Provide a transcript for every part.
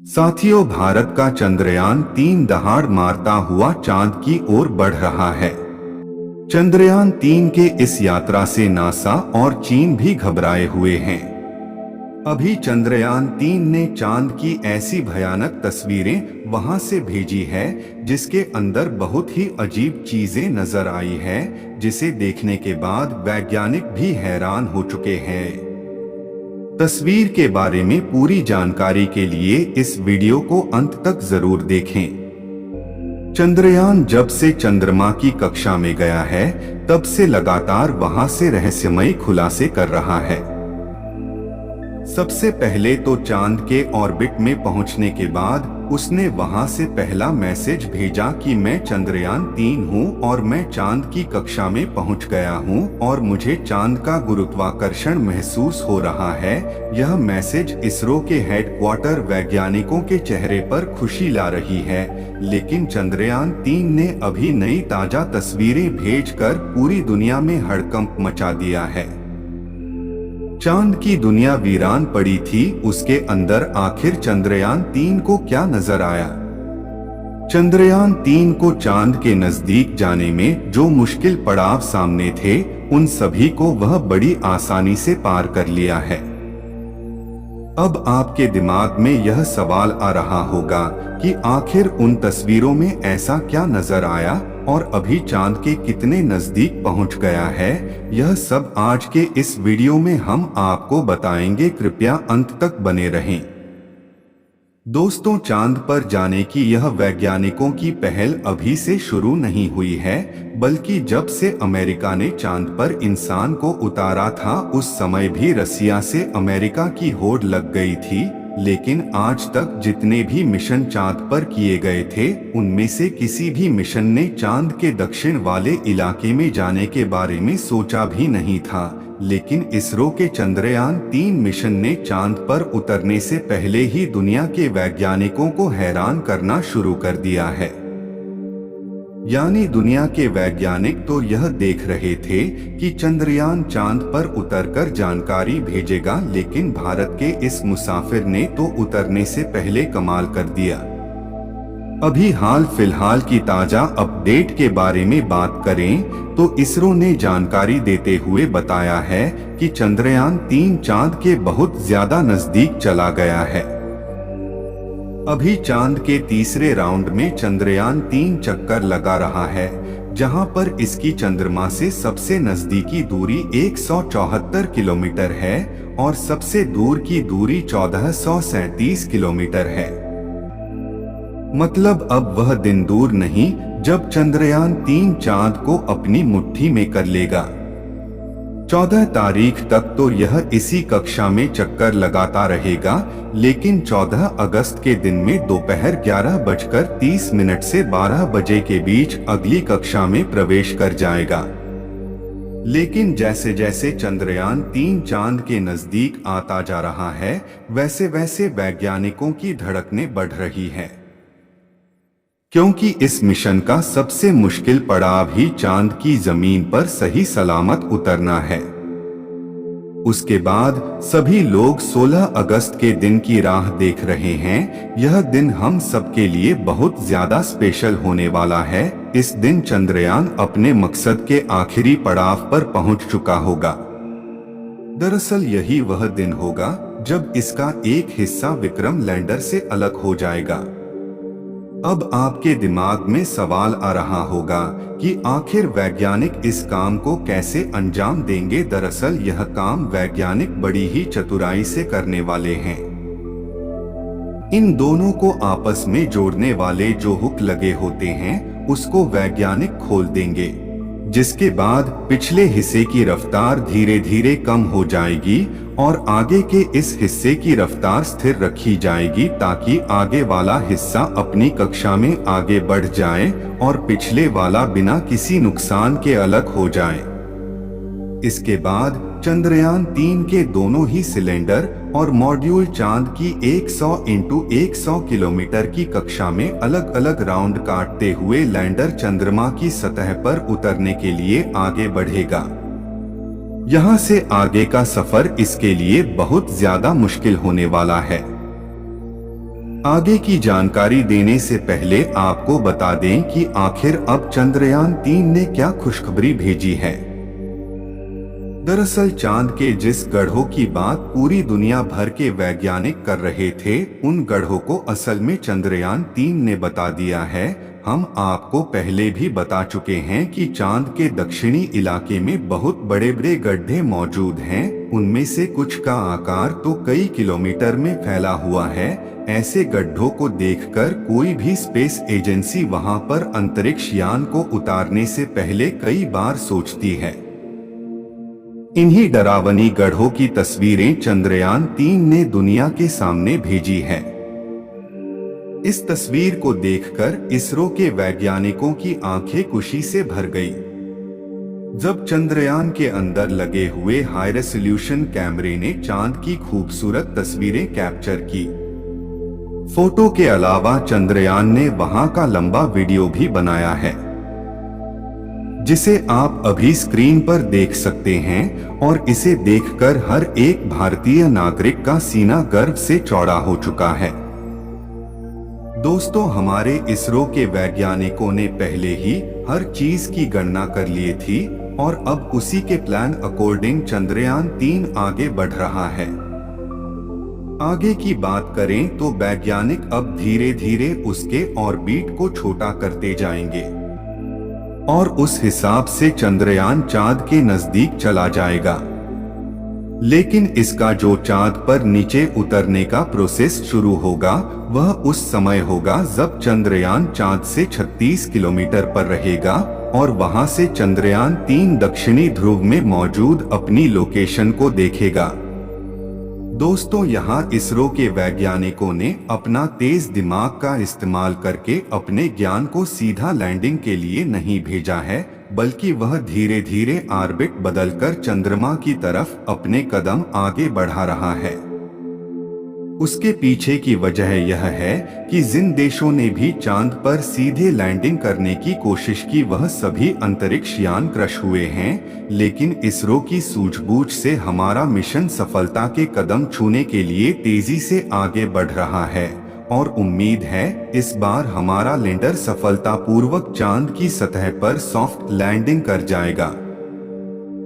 साथियों, भारत का चंद्रयान 3 दहाड़ मारता हुआ चांद की ओर बढ़ रहा है। चंद्रयान 3 के इस यात्रा से नासा और चीन भी घबराए हुए हैं। अभी चंद्रयान 3 ने चांद की ऐसी भयानक तस्वीरें वहां से भेजी है जिसके अंदर बहुत ही अजीब चीजें नजर आई है, जिसे देखने के बाद वैज्ञानिक भी हैरान हो चुके हैं। तस्वीर के बारे में पूरी जानकारी के लिए इस वीडियो को अंत तक जरूर देखें। चंद्रयान जब से चंद्रमा की कक्षा में गया है, तब से लगातार वहां से रहस्यमय खुलासे कर रहा है। सबसे पहले तो चांद के ऑर्बिट में पहुंचने के बाद उसने वहां से पहला मैसेज भेजा कि मैं चंद्रयान 3 हूं और मैं चांद की कक्षा में पहुंच गया हूं और मुझे चांद का गुरुत्वाकर्षण महसूस हो रहा है। यह मैसेज इसरो के हेडक्वार्टर वैज्ञानिकों के चेहरे पर खुशी ला रही है, लेकिन चंद्रयान 3 ने अभी नई ताजा तस्वीरें भेजकर पूरी दुनिया में हड़कंप मचा दिया है। चांद की दुनिया वीरान पड़ी थी, उसके अंदर आखिर चंद्रयान 3 को क्या नजर आया? चंद्रयान 3 को चांद के नजदीक जाने में जो मुश्किल पड़ाव सामने थे, उन सभी को वह बड़ी आसानी से पार कर लिया है। अब आपके दिमाग में यह सवाल आ रहा होगा कि आखिर उन तस्वीरों में ऐसा क्या नजर आया और अभी चांद के कितने नजदीक पहुंच गया है। यह सब आज के इस वीडियो में हम आपको बताएंगे, कृपया अंत तक बने रहें। दोस्तों, चांद पर जाने की यह वैज्ञानिकों की पहल अभी से शुरू नहीं हुई है, बल्कि जब से अमेरिका ने चांद पर इंसान को उतारा था, उस समय भी रसिया से अमेरिका की होड़ लग गई थी। लेकिन आज तक जितने भी मिशन चांद पर किए गए थे, उनमें से किसी भी मिशन ने चांद के दक्षिण वाले इलाके में जाने के बारे में सोचा भी नहीं था। लेकिन इसरो के चंद्रयान 3 मिशन ने चांद पर उतरने से पहले ही दुनिया के वैज्ञानिकों को हैरान करना शुरू कर दिया है। यानी दुनिया के वैज्ञानिक तो यह देख रहे थे कि चंद्रयान चांद पर उतरकर जानकारी भेजेगा, लेकिन भारत के इस मुसाफिर ने तो उतरने से पहले कमाल कर दिया। अभी हाल फिलहाल की ताजा अपडेट के बारे में बात करें तो इसरो ने जानकारी देते हुए बताया है कि चंद्रयान 3 चांद के बहुत ज्यादा नजदीक चला गया है। अभी चांद के तीसरे राउंड में चंद्रयान 3 चक्कर लगा रहा है, जहां पर इसकी चंद्रमा से सबसे नजदीकी दूरी 174 किलोमीटर है और सबसे दूर की दूरी 1437 किलोमीटर है। मतलब अब वह दिन दूर नहीं जब चंद्रयान 3 चांद को अपनी मुट्ठी में कर लेगा। 14 तारीख तक तो यह इसी कक्षा में चक्कर लगाता रहेगा, लेकिन 14 अगस्त के दिन में दोपहर 11:30 से 12 बजे के बीच अगली कक्षा में प्रवेश कर जाएगा। लेकिन जैसे जैसे चंद्रयान 3 चांद के नजदीक आता जा रहा है, वैसे वैसे वैज्ञानिकों की धड़कनें बढ़ रही है, क्योंकि इस मिशन का सबसे मुश्किल पड़ाव ही चांद की जमीन पर सही सलामत उतरना है। उसके बाद सभी लोग 16 अगस्त के दिन की राह देख रहे हैं। यह दिन हम सबके लिए बहुत ज्यादा स्पेशल होने वाला है। इस दिन चंद्रयान अपने मकसद के आखिरी पड़ाव पर पहुंच चुका होगा। दरअसल यही वह दिन होगा जब इसका एक हिस्सा विक्रम लैंडर से अलग हो जाएगा। अब आपके दिमाग में सवाल आ रहा होगा कि आखिर वैज्ञानिक इस काम को कैसे अंजाम देंगे। दरअसल यह काम वैज्ञानिक बड़ी ही चतुराई से करने वाले हैं। इन दोनों को आपस में जोड़ने वाले जो हुक लगे होते हैं, उसको वैज्ञानिक खोल देंगे, जिसके बाद पिछले हिस्से की रफ्तार धीरे धीरे कम हो जाएगी और आगे के इस हिस्से की रफ्तार स्थिर रखी जाएगी, ताकि आगे वाला हिस्सा अपनी कक्षा में आगे बढ़ जाए और पिछले वाला बिना किसी नुकसान के अलग हो जाए। इसके बाद चंद्रयान 3 के दोनों ही सिलेंडर और मॉड्यूल चांद की 100 × 100 किलोमीटर की कक्षा में अलग अलग राउंड काटते हुए लैंडर चंद्रमा की सतह पर उतरने के लिए आगे बढ़ेगा। यहाँ से आगे का सफर इसके लिए बहुत ज्यादा मुश्किल होने वाला है। आगे की जानकारी देने से पहले आपको बता दें कि आखिर अब चंद्रयान 3 ने क्या खुशखबरी भेजी है। दरअसल चांद के जिस गड्ढों की बात पूरी दुनिया भर के वैज्ञानिक कर रहे थे, उन गड्ढों को असल में चंद्रयान 3 ने बता दिया है। हम आपको पहले भी बता चुके हैं कि चांद के दक्षिणी इलाके में बहुत बड़े बड़े गड्ढे मौजूद हैं। उनमें से कुछ का आकार तो कई किलोमीटर में फैला हुआ है। ऐसे गड्ढों को देखकर कोई भी स्पेस एजेंसी वहां पर अंतरिक्ष यान को उतारने से पहले कई बार सोचती है। इन्हीं डरावनी गड्ढों की तस्वीरें चंद्रयान 3 ने दुनिया के सामने भेजी है। इस तस्वीर को देखकर इसरो के वैज्ञानिकों की आंखें खुशी से भर गई। जब चंद्रयान के अंदर लगे हुए हाई रेजोल्यूशन कैमरे ने चांद की खूबसूरत तस्वीरें कैप्चर की। फोटो के अलावा चंद्रयान ने वहां का लंबा वीडियो भी बनाया है, जिसे आप अभी स्क्रीन पर देख सकते हैं, और इसे देखकर हर एक भारतीय नागरिक का सीना गर्व से चौड़ा हो चुका है। दोस्तों, हमारे इसरो के वैज्ञानिकों ने पहले ही हर चीज की गणना कर ली थी और अब उसी के प्लान अकॉर्डिंग चंद्रयान 3 आगे बढ़ रहा है। आगे की बात करें तो वैज्ञानिक अब धीरे धीरे उसके ऑर्बिट को छोटा करते जाएंगे और उस हिसाब से चंद्रयान चांद के नजदीक चला जाएगा। लेकिन इसका जो चांद पर नीचे उतरने का प्रोसेस शुरू होगा, वह उस समय होगा जब चंद्रयान चांद से 36 किलोमीटर पर रहेगा और वहां से चंद्रयान 3 दक्षिणी ध्रुव में मौजूद अपनी लोकेशन को देखेगा। दोस्तों, यहाँ इसरो के वैज्ञानिकों ने अपना तेज दिमाग का इस्तेमाल करके अपने ज्ञान को सीधा लैंडिंग के लिए नहीं भेजा है, बल्कि वह धीरे धीरे ऑर्बिट बदलकर चंद्रमा की तरफ अपने कदम आगे बढ़ा रहा है। उसके पीछे की वजह यह है कि जिन देशों ने भी चांद पर सीधे लैंडिंग करने की कोशिश की, वह सभी अंतरिक्ष यान क्रश हुए हैं। लेकिन इसरो की सूझबूझ से हमारा मिशन सफलता के कदम छूने के लिए तेजी से आगे बढ़ रहा है और उम्मीद है इस बार हमारा लैंडर सफलतापूर्वक चांद की सतह पर सॉफ्ट लैंडिंग कर जाएगा।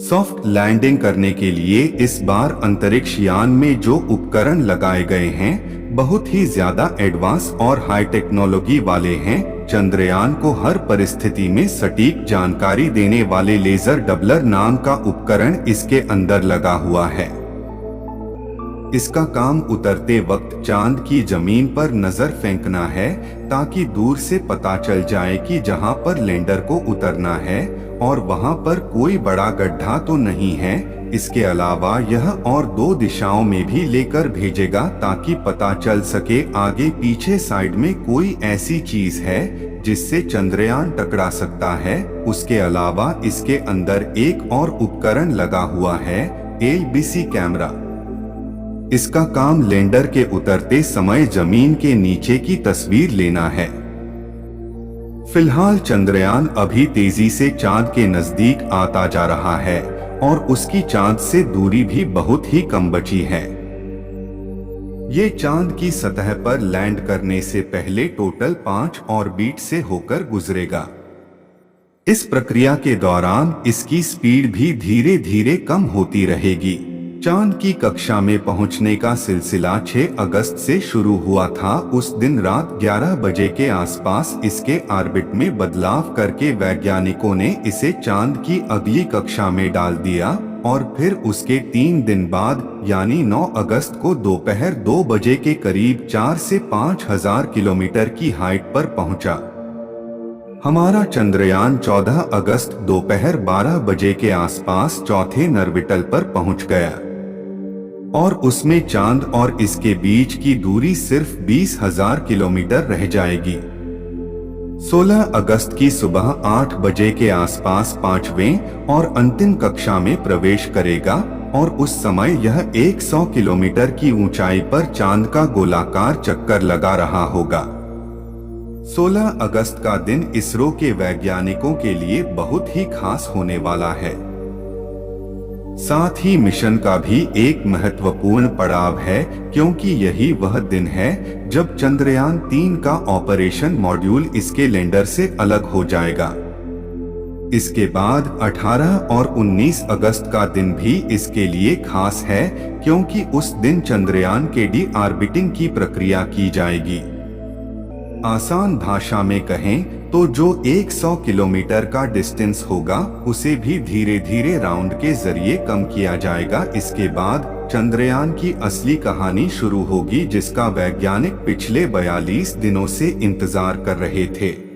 सॉफ्ट लैंडिंग करने के लिए इस बार अंतरिक्ष यान में जो उपकरण लगाए गए हैं, बहुत ही ज्यादा एडवांस और हाई टेक्नोलॉजी वाले हैं। चंद्रयान को हर परिस्थिति में सटीक जानकारी देने वाले लेजर डबलर नाम का उपकरण इसके अंदर लगा हुआ है। इसका काम उतरते वक्त चांद की जमीन पर नजर फेंकना है, ताकि दूर से पता चल जाए कि जहां पर लैंडर को उतरना है और वहां पर कोई बड़ा गड्ढा तो नहीं है। इसके अलावा यह और 2 दिशाओं में भी लेकर भेजेगा, ताकि पता चल सके आगे पीछे साइड में कोई ऐसी चीज है जिससे चंद्रयान टकरा सकता है। उसके अलावा इसके अंदर एक और उपकरण लगा हुआ है, LBC कैमरा। इसका काम लैंडर के उतरते समय जमीन के नीचे की तस्वीर लेना है। फिलहाल चंद्रयान अभी तेजी से चांद के नजदीक आता जा रहा है और उसकी चांद से दूरी भी बहुत ही कम बची है। ये चांद की सतह पर लैंड करने से पहले टोटल 5 ऑर्बिट से होकर गुजरेगा। इस प्रक्रिया के दौरान इसकी स्पीड भी धीरे धीरे कम होती रहेगी। चांद की कक्षा में पहुंचने का सिलसिला 6 अगस्त से शुरू हुआ था। उस दिन रात 11 बजे के आसपास इसके ऑर्बिट में बदलाव करके वैज्ञानिकों ने इसे चांद की अगली कक्षा में डाल दिया और फिर उसके 3 दिन बाद यानी 9 अगस्त को दोपहर 2 बजे के करीब 4 से 5 हजार किलोमीटर की हाइट पर पहुंचा। हमारा चंद्रयान 14 अगस्त दोपहर 12 बजे के आसपास चौथे नर्बिटल पर पहुंच गया और उसमें चांद और इसके बीच की दूरी सिर्फ 20,000 किलोमीटर रह जाएगी। 16 अगस्त की सुबह 8 बजे के आसपास 5वें और अंतिम कक्षा में प्रवेश करेगा और उस समय यह 100 किलोमीटर की ऊंचाई पर चांद का गोलाकार चक्कर लगा रहा होगा। 16 अगस्त का दिन इसरो के वैज्ञानिकों के लिए बहुत ही खास होने वाला है। साथ ही मिशन का भी एक महत्वपूर्ण पड़ाव है, क्योंकि यही वह दिन है जब चंद्रयान 3 का ऑपरेशन मॉड्यूल इसके लैंडर से अलग हो जाएगा। इसके बाद 18 और 19 अगस्त का दिन भी इसके लिए खास है, क्योंकि उस दिन चंद्रयान के डी ऑर्बिटिंग की प्रक्रिया की जाएगी। आसान भाषा में कहें तो जो 100 किलोमीटर का डिस्टेंस होगा उसे भी धीरे धीरे राउंड के जरिए कम किया जाएगा। इसके बाद चंद्रयान की असली कहानी शुरू होगी, जिसका वैज्ञानिक पिछले 42 दिनों से इंतजार कर रहे थे।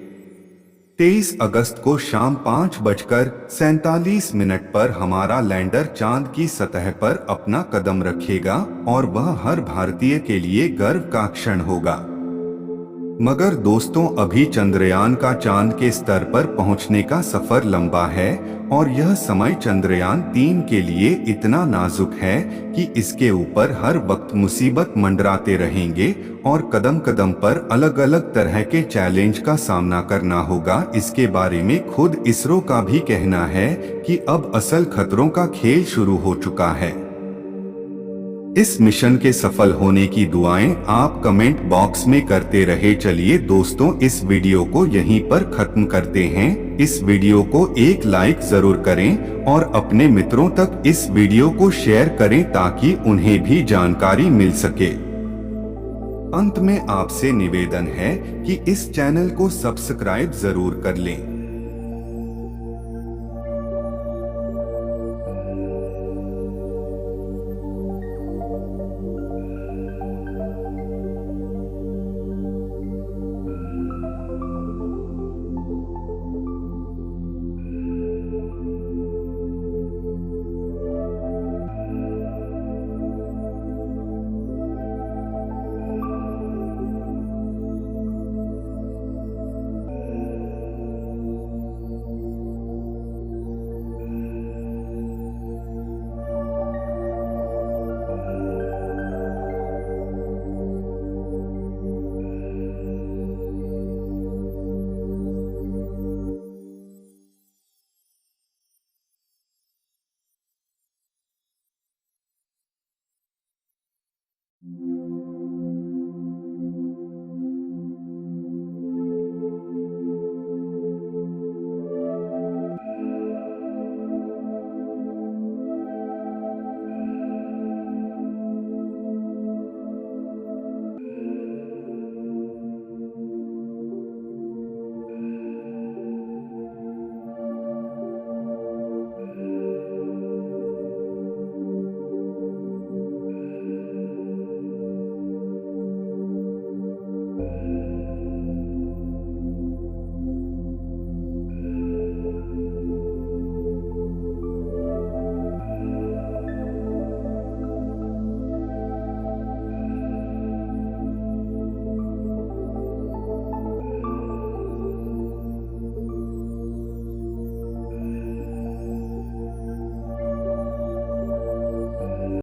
23 अगस्त को शाम 5:47 पर हमारा लैंडर चांद की सतह पर अपना कदम रखेगा और वह हर भारतीय के लिए गर्व का क्षण होगा। मगर दोस्तों, अभी चंद्रयान का चांद के स्तर पर पहुंचने का सफर लंबा है और यह समय चंद्रयान 3 के लिए इतना नाजुक है कि इसके ऊपर हर वक्त मुसीबत मंडराते रहेंगे और कदम कदम पर अलग अलग तरह के चैलेंज का सामना करना होगा। इसके बारे में खुद इसरो का भी कहना है कि अब असल खतरों का खेल शुरू हो चुका है। इस मिशन के सफल होने की दुआएं आप कमेंट बॉक्स में करते रहे। चलिए दोस्तों, इस वीडियो को यहीं पर खत्म करते हैं। इस वीडियो को एक लाइक जरूर करें और अपने मित्रों तक इस वीडियो को शेयर करें ताकि उन्हें भी जानकारी मिल सके। अंत में आपसे निवेदन है कि इस चैनल को सब्सक्राइब जरूर कर लें।